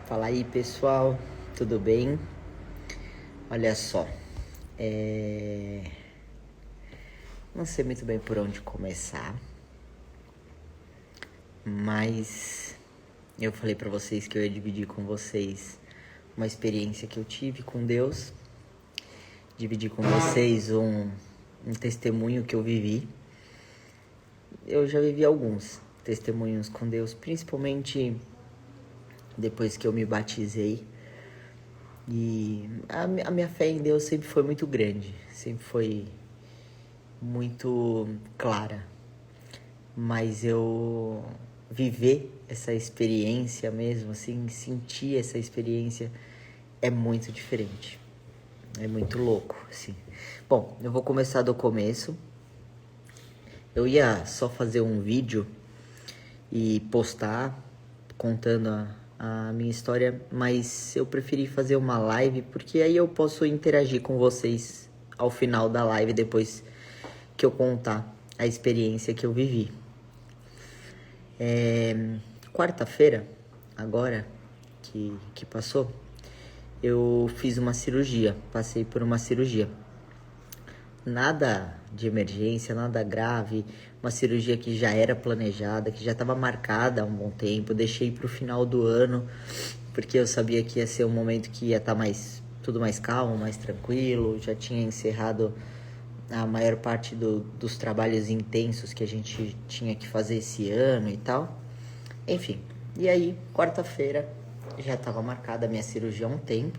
Fala aí, pessoal, tudo bem? Olha só, não sei muito bem por onde começar, mas eu falei pra vocês que eu ia dividir com vocês uma experiência que eu tive com Deus, dividir com vocês um testemunho que eu vivi. Eu já vivi alguns testemunhos com Deus, principalmente depois que eu me batizei. E a minha fé em Deus sempre foi muito grande, sempre foi muito clara. Mas eu viver essa experiência mesmo, assim, sentir essa experiência é muito diferente. É muito louco, assim. Bom, eu vou começar do começo. Eu ia só fazer um vídeo e postar contando a minha história, mas eu preferi fazer uma live porque aí eu posso interagir com vocês ao final da live depois que eu contar a experiência que eu vivi. Quarta-feira, agora que passou, eu fiz uma cirurgia, passei por uma cirurgia. Nada de emergência, nada grave, uma cirurgia que já era planejada, que já estava marcada há um bom tempo. Eu deixei para o final do ano, porque eu sabia que ia ser um momento que ia estar tudo mais calmo, mais tranquilo. Já tinha encerrado a maior parte dos trabalhos intensos que a gente tinha que fazer esse ano e tal. Enfim, e aí, quarta-feira, já estava marcada a minha cirurgia há um tempo.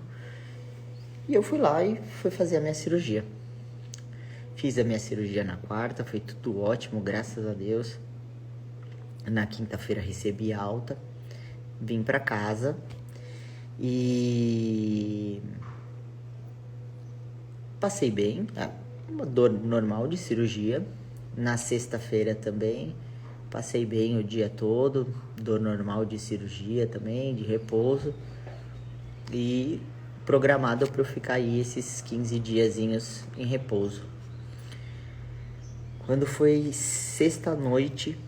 E eu fui lá e fui fazer a minha cirurgia. Fiz a minha cirurgia na quarta, foi tudo ótimo, graças a Deus. Na quinta-feira recebi alta, vim pra casa e passei bem, uma dor normal de cirurgia. Na sexta-feira também, passei bem o dia todo, dor normal de cirurgia também, de repouso. E programado para eu ficar aí esses 15 diazinhos em repouso. Quando foi sexta-noite,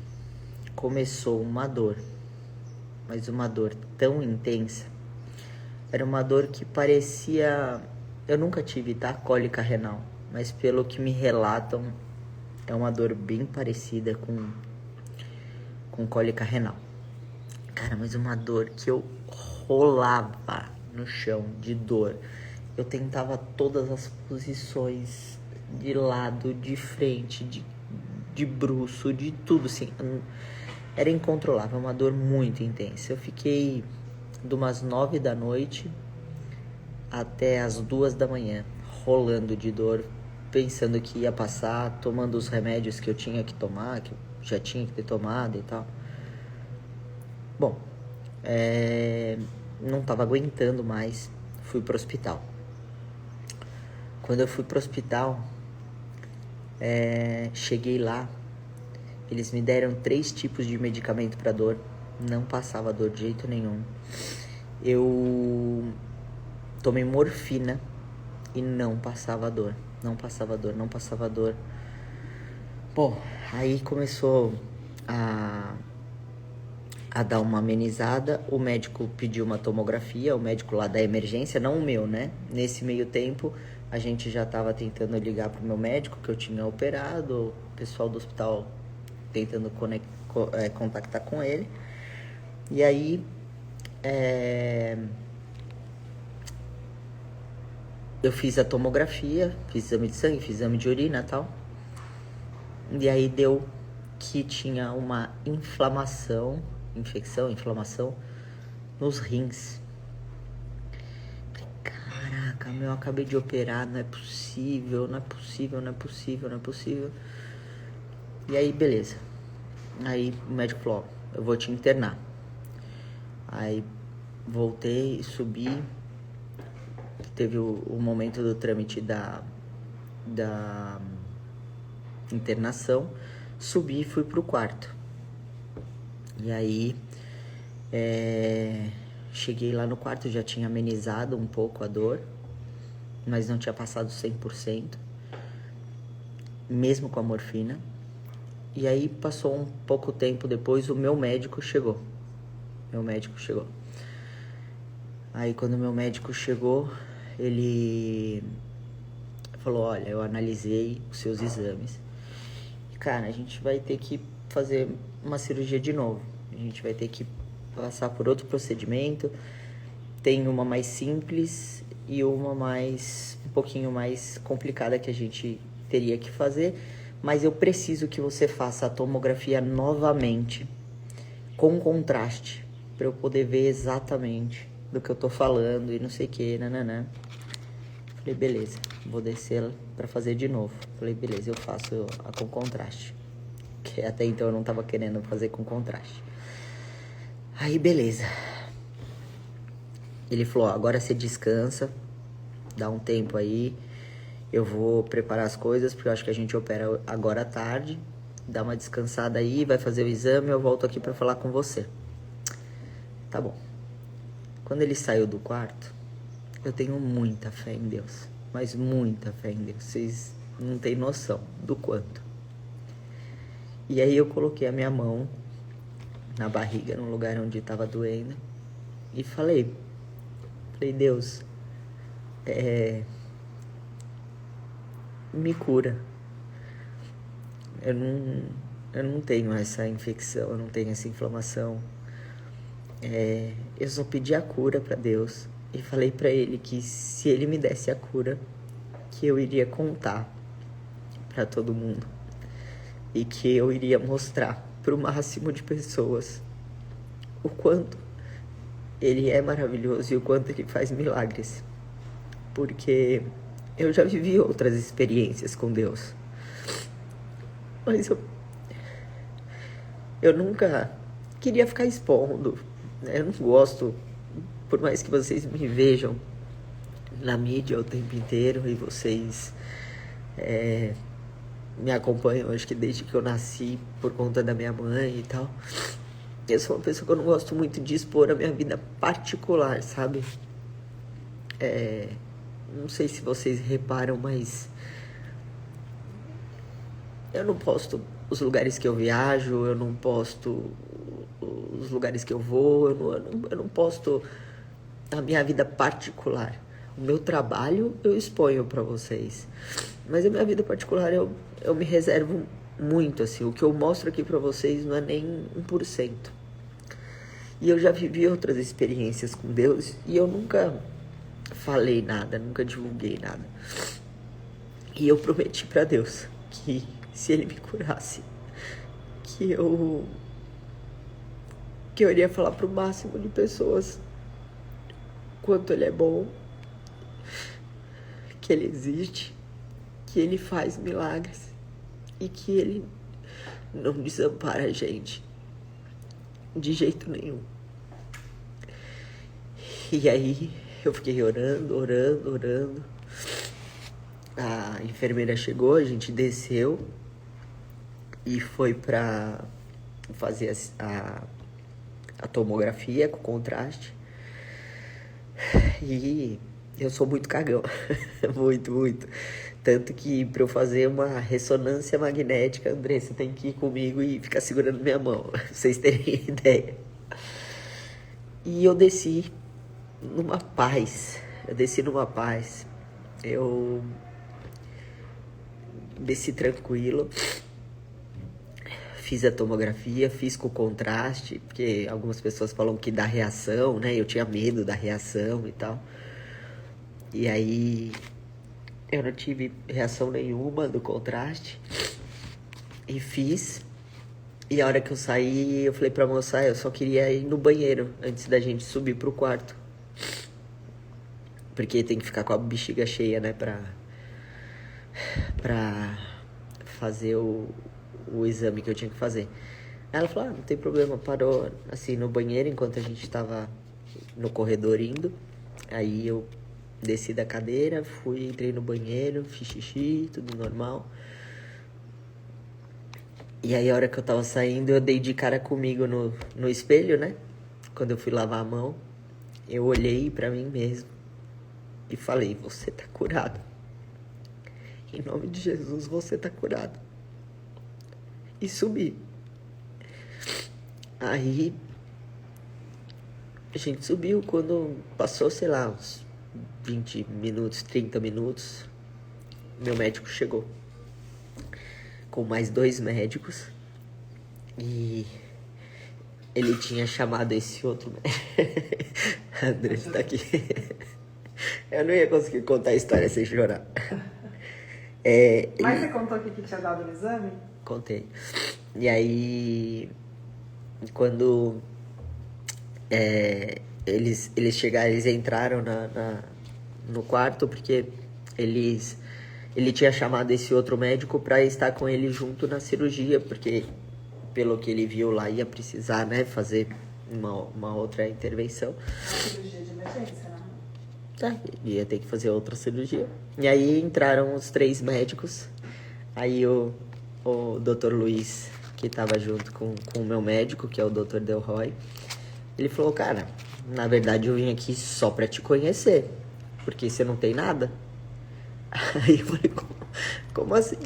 começou uma dor, mas uma dor tão intensa. Era uma dor que parecia... Eu nunca tive, tá? Cólica renal, mas pelo que me relatam, é uma dor bem parecida com cólica renal. Cara, mas uma dor que eu rolava no chão de dor. Eu tentava todas as posições, de lado, de frente, de bruço, de tudo, assim. Era incontrolável, uma dor muito intensa. Eu fiquei de umas 9 da noite até as 2 da manhã, rolando de dor, pensando que ia passar, tomando os remédios que eu tinha que tomar, que eu já tinha que ter tomado e tal. Bom, não tava aguentando mais, fui pro hospital. Quando eu fui pro hospital, cheguei lá, eles me deram 3 tipos de medicamento para dor, não passava dor de jeito nenhum. Eu tomei morfina e não passava dor, não passava dor, não passava dor. Bom, aí começou a dar uma amenizada, o médico pediu uma tomografia, o médico lá da emergência, não o meu, né? Nesse meio tempo, a gente já estava tentando ligar pro meu médico, que eu tinha operado, o pessoal do hospital tentando contactar com ele. E aí, eu fiz a tomografia, fiz exame de sangue, fiz exame de urina e tal. E aí deu que tinha uma inflamação nos rins. Caraca, meu, eu acabei de operar, não é possível. E aí, beleza. Aí o médico falou, ó, eu vou te internar. Aí voltei, subi, teve o momento do trâmite da internação, subi e fui pro quarto. E aí, cheguei lá no quarto, já tinha amenizado um pouco a dor, mas não tinha passado 100%, mesmo com a morfina. E aí, passou um pouco tempo depois, o meu médico chegou. Aí quando meu médico chegou, ele falou, olha, eu analisei os seus exames. E, cara, a gente vai ter que fazer uma cirurgia de novo. A gente vai ter que passar por outro procedimento. Tem uma mais simples e uma um pouquinho mais complicada que a gente teria que fazer. Mas eu preciso que você faça a tomografia novamente, com contraste, para eu poder ver exatamente do que eu tô falando e não sei o que, nananã. Falei, beleza, vou descer pra fazer de novo. Falei, beleza, eu faço a com contraste. Que até então eu não tava querendo fazer com contraste. Aí, beleza. Ele falou, ó, agora você descansa, dá um tempo aí. Eu vou preparar as coisas, porque eu acho que a gente opera agora à tarde. Dá uma descansada aí, vai fazer o exame, eu volto aqui pra falar com você. Tá bom. Quando ele saiu do quarto, eu tenho muita fé em Deus. Mas muita fé em Deus. Vocês não têm noção do quanto. E aí eu coloquei a minha mão na barriga, no lugar onde estava doendo. E falei, Deus, me cura. Eu não tenho essa infecção, eu não tenho essa inflamação. Eu só pedi a cura para Deus e falei para ele que se ele me desse a cura, que eu iria contar para todo mundo e que eu iria mostrar para o máximo de pessoas o quanto ele é maravilhoso e o quanto ele faz milagres, porque eu já vivi outras experiências com Deus, mas eu nunca queria ficar expondo, né? Eu não gosto, por mais que vocês me vejam na mídia o tempo inteiro e vocês me acompanham, acho que desde que eu nasci, por conta da minha mãe e tal. Eu sou uma pessoa que eu não gosto muito de expor a minha vida particular, sabe? Não sei se vocês reparam, mas eu não posto os lugares que eu viajo, eu não posto os lugares que eu vou, eu não posto a minha vida particular. O meu trabalho eu exponho pra vocês, mas a minha vida particular eu me reservo muito, assim. O que eu mostro aqui pra vocês não é nem 1%. E eu já vivi outras experiências com Deus e eu nunca falei nada, nunca divulguei nada. E eu prometi pra Deus que se ele me curasse, que eu iria falar pro máximo de pessoas quanto ele é bom, que ele existe, que ele faz milagres e que ele não desampara a gente de jeito nenhum. E aí eu fiquei orando. A enfermeira chegou, a gente desceu e foi pra fazer a tomografia com contraste. E eu sou muito cagão, muito. Tanto que pra eu fazer uma ressonância magnética, André, você tem que ir comigo e ficar segurando minha mão, pra vocês terem ideia. E eu desci numa paz, eu desci tranquilo, fiz a tomografia, fiz com contraste, porque algumas pessoas falam que dá reação, né? Eu tinha medo da reação e tal. E aí eu não tive reação nenhuma do contraste e fiz. E a hora que eu saí, eu falei pra moça, eu só queria ir no banheiro antes da gente subir pro quarto. Porque tem que ficar com a bexiga cheia, né, pra fazer o exame que eu tinha que fazer. Aí ela falou, não tem problema, parou assim no banheiro enquanto a gente tava no corredor indo. Aí eu desci da cadeira, entrei no banheiro, fiz xixi, tudo normal. E aí a hora que eu tava saindo, eu dei de cara comigo no espelho, né? Quando eu fui lavar a mão, eu olhei pra mim mesmo e falei, você tá curado. Em nome de Jesus, você tá curado. E subi. Aí A gente subiu quando passou, sei lá, uns 20 minutos, 30 minutos. Meu médico chegou com mais 2 médicos e ele tinha chamado esse outro médico. André está aqui. Eu não ia conseguir contar a história sem chorar. Mas você contou aqui que tinha dado no exame? Contei. E aí, quando eles chegaram, eles entraram no quarto porque ele tinha chamado esse outro médico para estar com ele junto na cirurgia, porque pelo que ele viu lá ia precisar, né, fazer uma outra intervenção. Uma cirurgia de emergência, né? Ia ter que fazer outra cirurgia. E aí entraram os 3 médicos. Aí o Dr. Luiz, que estava junto com o meu médico, que é o Dr. Delroy, ele falou, cara, na verdade eu vim aqui só pra te conhecer, porque você não tem nada. Aí eu falei, como assim?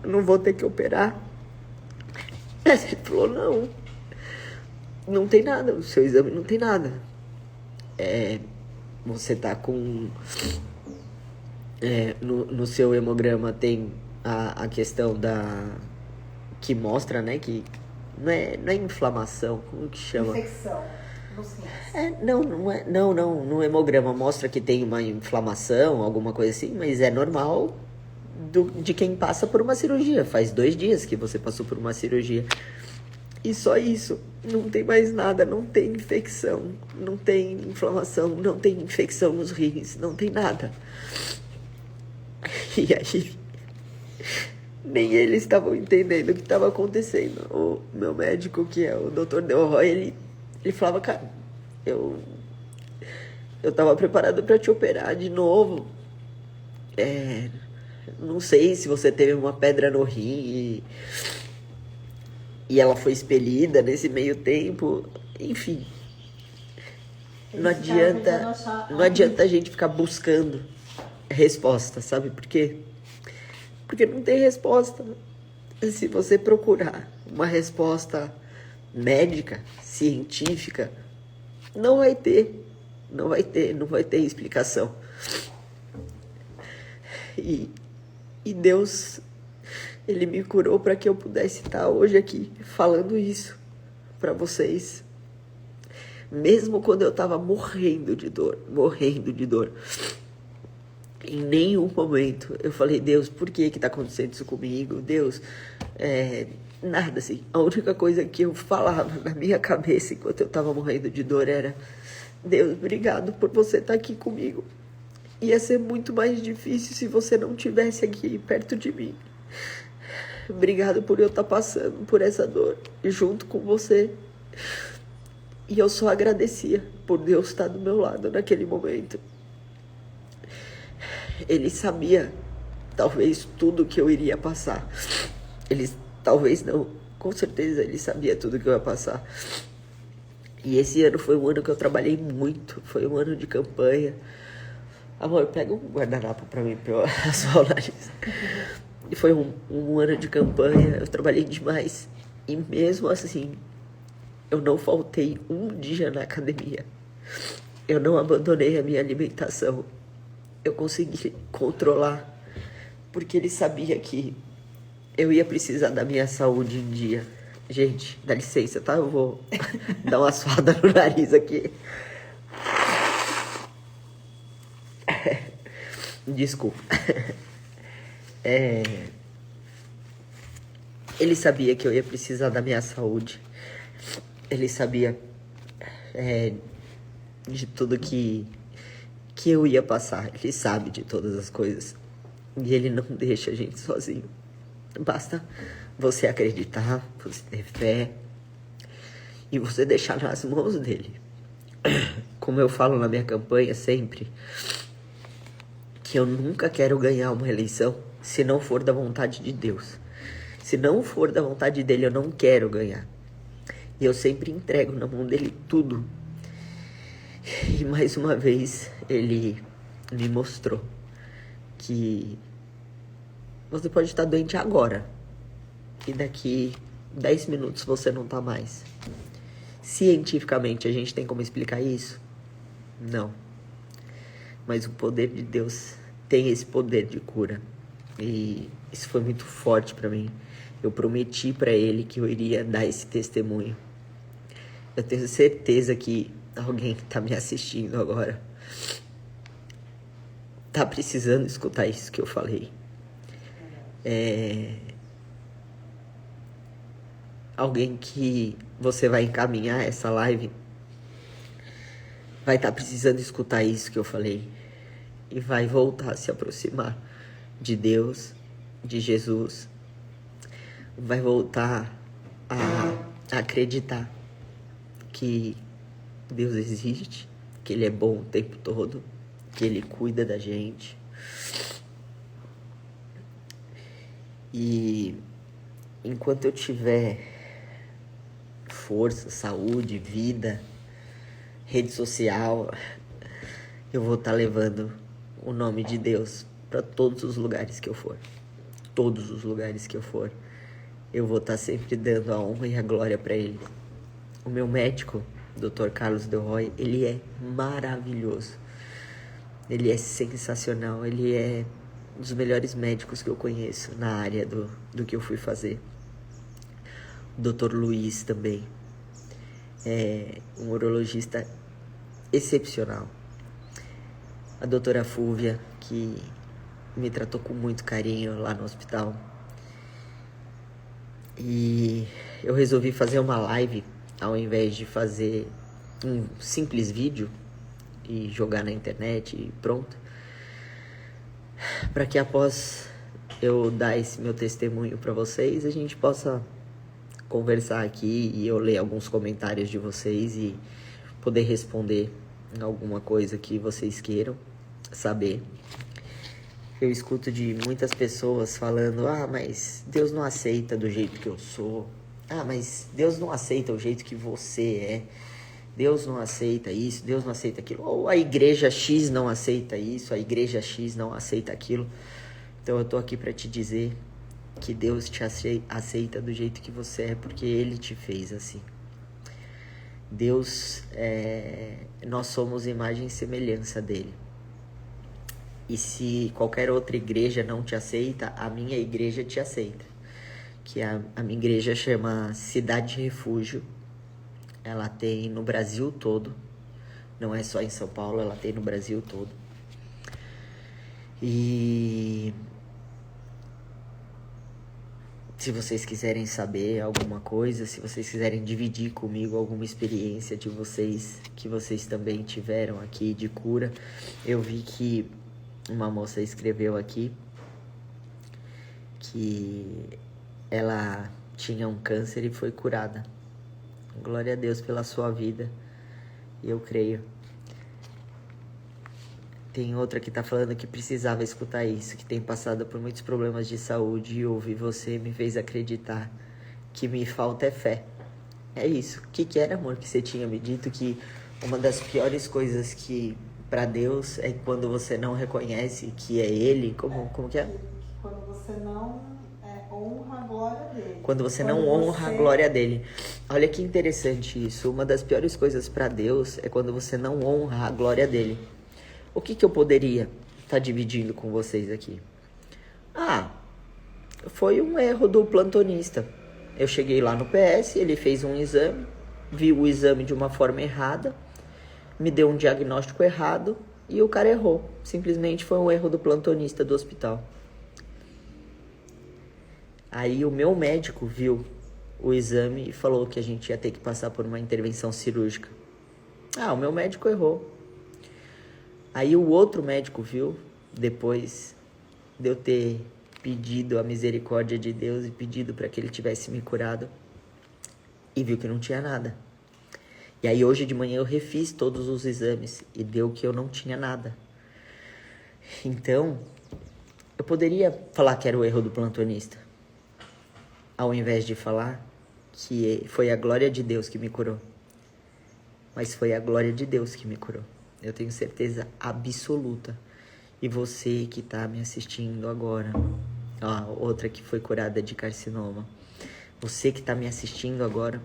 Eu não vou ter que operar? Ele falou, não tem nada, o seu exame não tem nada. Você tá com... no seu hemograma tem a questão da... que mostra, né, que não é inflamação, como que chama? Infecção nos rins. Não, no hemograma mostra que tem uma inflamação, alguma coisa assim, mas é normal de quem passa por uma cirurgia. Faz 2 dias que você passou por uma cirurgia. E só isso, não tem mais nada, não tem infecção, não tem inflamação, não tem infecção nos rins, não tem nada. E aí, nem eles estavam entendendo o que estava acontecendo. O meu médico, que é o Dr. Delroy, ele falava, cara, eu tava preparado para te operar de novo. Não sei se você teve uma pedra no rim e ela foi expelida nesse meio tempo. Enfim, não adianta a gente ficar buscando resposta, sabe por quê? Porque não tem resposta. Se você procurar uma resposta médica, científica, não vai ter explicação. E Deus, Ele me curou para que eu pudesse estar hoje aqui falando isso para vocês. Mesmo quando eu estava morrendo de dor. Em nenhum momento eu falei, Deus, por que tá acontecendo isso comigo? Deus, nada assim. A única coisa que eu falava na minha cabeça enquanto eu estava morrendo de dor era, Deus, obrigado por você estar aqui comigo. Ia ser muito mais difícil se você não estivesse aqui perto de mim. Obrigado por eu estar passando por essa dor junto com você. E eu só agradecia por Deus estar do meu lado naquele momento. Ele sabia, talvez, tudo que eu iria passar. Talvez não, com certeza ele sabia tudo que eu ia passar. E esse ano foi um ano que eu trabalhei muito, foi um ano de campanha. Amor, pega um guardanapo pra mim, pra eu assoar o nariz. E foi um ano de campanha, eu trabalhei demais. E mesmo assim, eu não faltei um dia na academia. Eu não abandonei a minha alimentação. Eu consegui controlar, porque ele sabia que eu ia precisar da minha saúde em dia. Gente, dá licença, tá? Eu vou dar uma suada no nariz aqui. Desculpa. Ele sabia que eu ia precisar da minha saúde. Ele sabia de tudo que eu ia passar. Ele sabe de todas as coisas. E ele não deixa a gente sozinho. Basta você acreditar, você ter fé e você deixar nas mãos dele. Como eu falo na minha campanha sempre, que eu nunca quero ganhar uma eleição se não for da vontade de Deus. Se não for da vontade dele, eu não quero ganhar. E eu sempre entrego na mão dele tudo. E mais uma vez, ele me mostrou que você pode estar doente agora. E daqui 10 minutos você não tá mais. Cientificamente, a gente tem como explicar isso? Não. Mas o poder de Deus tem esse poder de cura. E isso foi muito forte para mim. Eu prometi para ele que eu iria dar esse testemunho. Eu tenho certeza que alguém que tá me assistindo agora tá precisando escutar isso que eu falei. Alguém que você vai encaminhar essa live vai estar precisando escutar isso que eu falei e vai voltar a se aproximar de Deus, de Jesus, vai voltar a acreditar que Deus existe, que Ele é bom o tempo todo, que Ele cuida da gente. E enquanto eu tiver força, saúde, vida, rede social, eu vou estar levando o nome de Deus para todos os lugares que eu for. Todos os lugares que eu for, eu vou estar sempre dando a honra e a glória para Ele. O meu médico, Dr. Carlos Delroy, ele é maravilhoso. Ele é sensacional. Ele é um dos melhores médicos que eu conheço na área do que eu fui fazer. O Dr. Luiz também é um urologista excepcional. A doutora Fúvia, que me tratou com muito carinho lá no hospital. E eu resolvi fazer uma live ao invés de fazer um simples vídeo e jogar na internet e pronto. Para que após eu dar esse meu testemunho para vocês, a gente possa conversar aqui e eu ler alguns comentários de vocês e poder responder alguma coisa que vocês queiram saber. Eu escuto de muitas pessoas falando: mas Deus não aceita do jeito que eu sou. Mas Deus não aceita o jeito que você é. Deus não aceita isso, Deus não aceita aquilo. Ou a igreja X não aceita isso, a igreja X não aceita aquilo. Então eu tô aqui para te dizer que Deus te aceita do jeito que você é, porque Ele te fez assim. Deus, nós somos imagem e semelhança dEle. E se qualquer outra igreja não te aceita, a minha igreja te aceita. Que a minha igreja chama Cidade Refúgio. Ela tem no Brasil todo. Não é só em São Paulo, ela tem no Brasil todo. E se vocês quiserem saber alguma coisa, se vocês quiserem dividir comigo alguma experiência de vocês, que vocês também tiveram aqui de cura. Eu vi que uma moça escreveu aqui que ela tinha um câncer e foi curada. Glória a Deus pela sua vida. Eu creio. Tem outra que tá falando que precisava escutar isso, que tem passado por muitos problemas de saúde e ouvir você me fez acreditar que me falta é fé. É isso. O que era, amor, que você tinha me dito? Que uma das piores coisas que para Deus é quando você não reconhece que é Ele. Como que é? Quando você não honra a glória dele. Quando você não honra a glória dele. Olha que interessante isso. Uma das piores coisas para Deus é quando você não honra a glória dele. O que eu poderia estar dividindo com vocês aqui? Foi um erro do plantonista. Eu cheguei lá no PS, ele fez um exame, viu o exame de uma forma errada, me deu um diagnóstico errado e o cara errou. Simplesmente foi um erro do plantonista do hospital. Aí o meu médico viu o exame e falou que a gente ia ter que passar por uma intervenção cirúrgica. O meu médico errou. Aí o outro médico viu, depois de eu ter pedido a misericórdia de Deus e pedido para que ele tivesse me curado, e viu que não tinha nada. E aí hoje de manhã eu refiz todos os exames e deu que eu não tinha nada. Então, eu poderia falar que era o erro do plantonista, ao invés de falar que foi a glória de Deus que me curou. Mas foi a glória de Deus que me curou. Eu tenho certeza absoluta. E você que tá me assistindo agora, outra que foi curada de carcinoma. Você que tá me assistindo agora,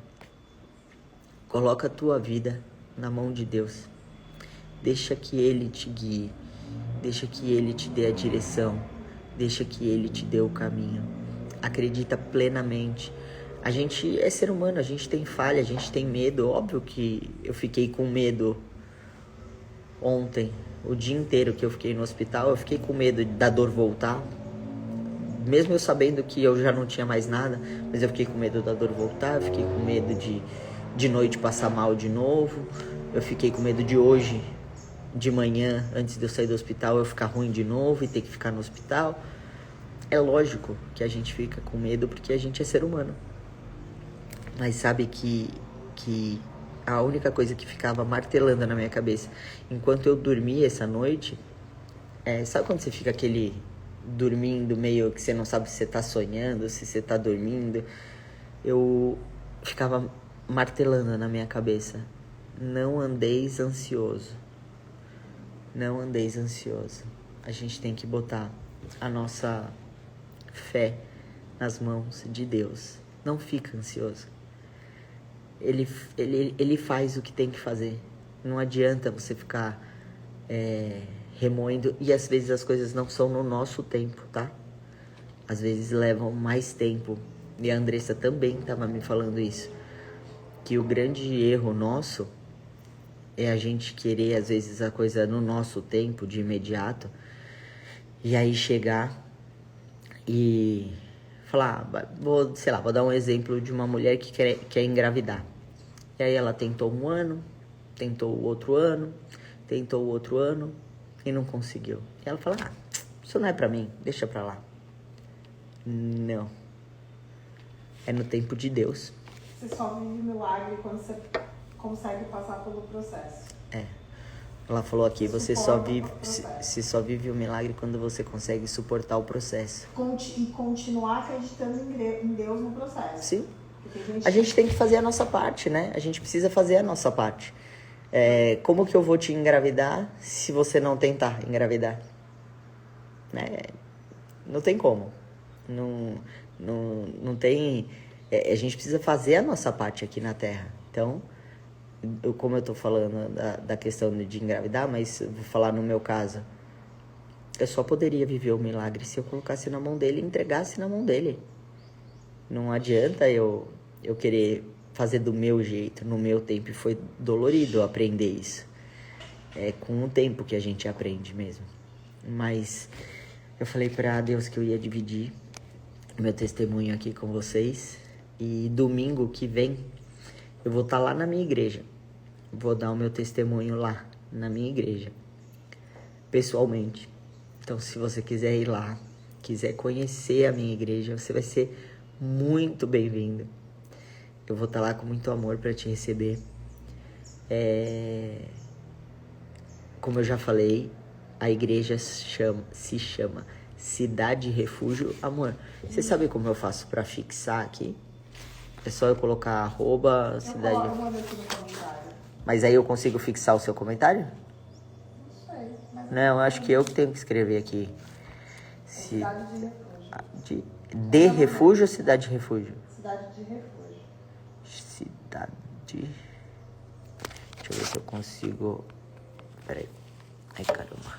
Coloca a tua vida na mão de Deus. Deixa que Ele te guie. Deixa que Ele te dê a direção. Deixa que Ele te dê o caminho. Acredita plenamente. A gente é ser humano, a gente tem falha, a gente tem medo. Óbvio que eu fiquei com medo ontem. O dia inteiro que eu fiquei no hospital, eu fiquei com medo da dor voltar. Mesmo eu sabendo que eu já não tinha mais nada, mas eu fiquei com medo da dor voltar, eu fiquei com medo de noite passar mal de novo. Eu fiquei com medo de hoje, de manhã, antes de eu sair do hospital, eu ficar ruim de novo e ter que ficar no hospital. É lógico que a gente fica com medo porque a gente é ser humano. Mas sabe que a única coisa que ficava martelando na minha cabeça enquanto eu dormia essa noite, sabe quando você fica dormindo meio que você não sabe se você tá sonhando, se você tá dormindo? Eu ficava martelando na minha cabeça: não andeis ansioso. Não andeis ansioso. A gente tem que botar a nossa fé nas mãos de Deus. Não fica ansioso. Ele faz o que tem que fazer. Não adianta você ficar remoendo. E às vezes as coisas não são no nosso tempo, tá? Às vezes levam mais tempo. E a Andressa também estava me falando isso. Que o grande erro nosso é a gente querer, às vezes, a coisa no nosso tempo, de imediato. E aí chegar e falar, vou dar um exemplo de uma mulher que quer engravidar. E aí ela tentou um ano, tentou o outro ano, tentou o outro ano e não conseguiu. E ela fala, isso não é pra mim, deixa pra lá. Não. É no tempo de Deus. Você só vive milagre quando você consegue passar pelo processo. Ela falou aqui, você só vive o milagre quando você consegue suportar o processo. E continuar acreditando em Deus no processo. Sim. A gente tem que fazer a nossa parte, né? A gente precisa fazer a nossa parte. Como que eu vou te engravidar se você não tentar engravidar? Não tem como. Não tem... a gente precisa fazer a nossa parte aqui na Terra. Então, como eu tô falando da questão de engravidar, mas vou falar no meu caso. Eu só poderia viver o milagre se eu colocasse na mão dele e entregasse na mão dele. Não adianta eu querer fazer do meu jeito, no meu tempo. E foi dolorido aprender isso. É com o tempo que a gente aprende mesmo. Mas eu falei pra Deus que eu ia dividir meu testemunho aqui com vocês. E domingo que vem eu vou estar lá na minha igreja. Vou dar o meu testemunho lá na minha igreja, pessoalmente. Então, se você quiser ir lá, quiser conhecer a minha igreja, você vai ser muito bem-vindo. Eu vou estar lá com muito amor para te receber. Como eu já falei, a igreja se chama Cidade Refúgio. Amor, você sabe como eu faço para fixar aqui? É só eu colocar @ cidade. Eu mando aqui no comentário. Mas aí eu consigo fixar o seu comentário? Não sei. Mas Não, eu acho que eu que tenho que escrever aqui. Cidade de refúgio. De refúgio ou cidade de refúgio? Cidade de refúgio. Cidade. Deixa eu ver se eu consigo. Peraí. Ai, caramba.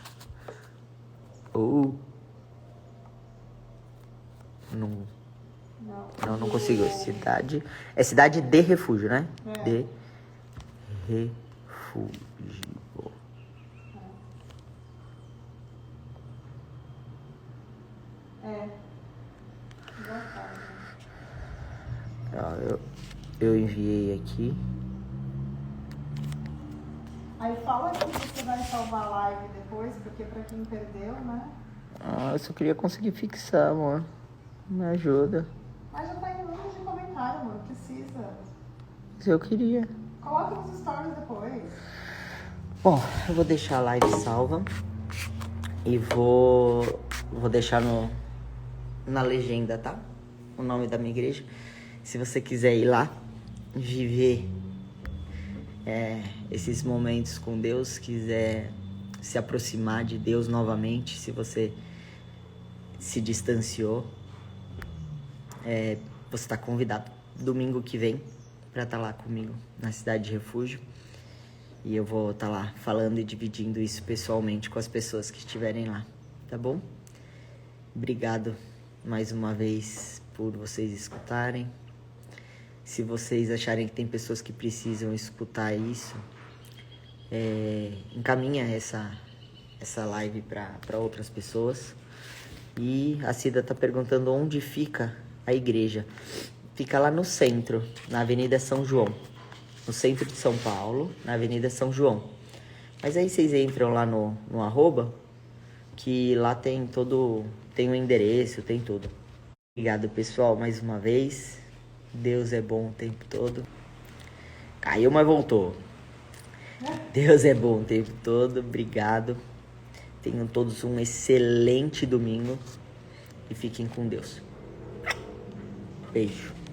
Não consigo. Cidade. É cidade de refúgio, né? De refúgio. Eu enviei aqui. Aí fala que você vai salvar a live depois, porque pra quem perdeu, né? Eu só queria conseguir fixar, amor. Me ajuda. Mas já tá em número de comentário, amor. Precisa. Mas eu queria. Coloca nos stories depois. Bom, eu vou deixar a live salva. E vou deixar na legenda, tá? O nome da minha igreja. Se você quiser ir lá, viver esses momentos com Deus, quiser se aproximar de Deus novamente, se você se distanciou, você está convidado domingo que vem para estar lá comigo na cidade de refúgio. E eu vou estar lá falando e dividindo isso pessoalmente com as pessoas que estiverem lá, tá bom? Obrigado mais uma vez por vocês escutarem. Se vocês acharem que tem pessoas que precisam escutar isso, encaminha essa live para outras pessoas. E a Cida tá perguntando onde fica a igreja. Fica lá no centro, na Avenida São João. No centro de São Paulo, na Avenida São João. Mas aí vocês entram lá no arroba, que lá tem tem o endereço, tem tudo. Obrigado, pessoal, mais uma vez. Deus é bom o tempo todo. Caiu, mas voltou. Deus é bom o tempo todo. Obrigado. Tenham todos um excelente domingo. E fiquem com Deus. Beijo.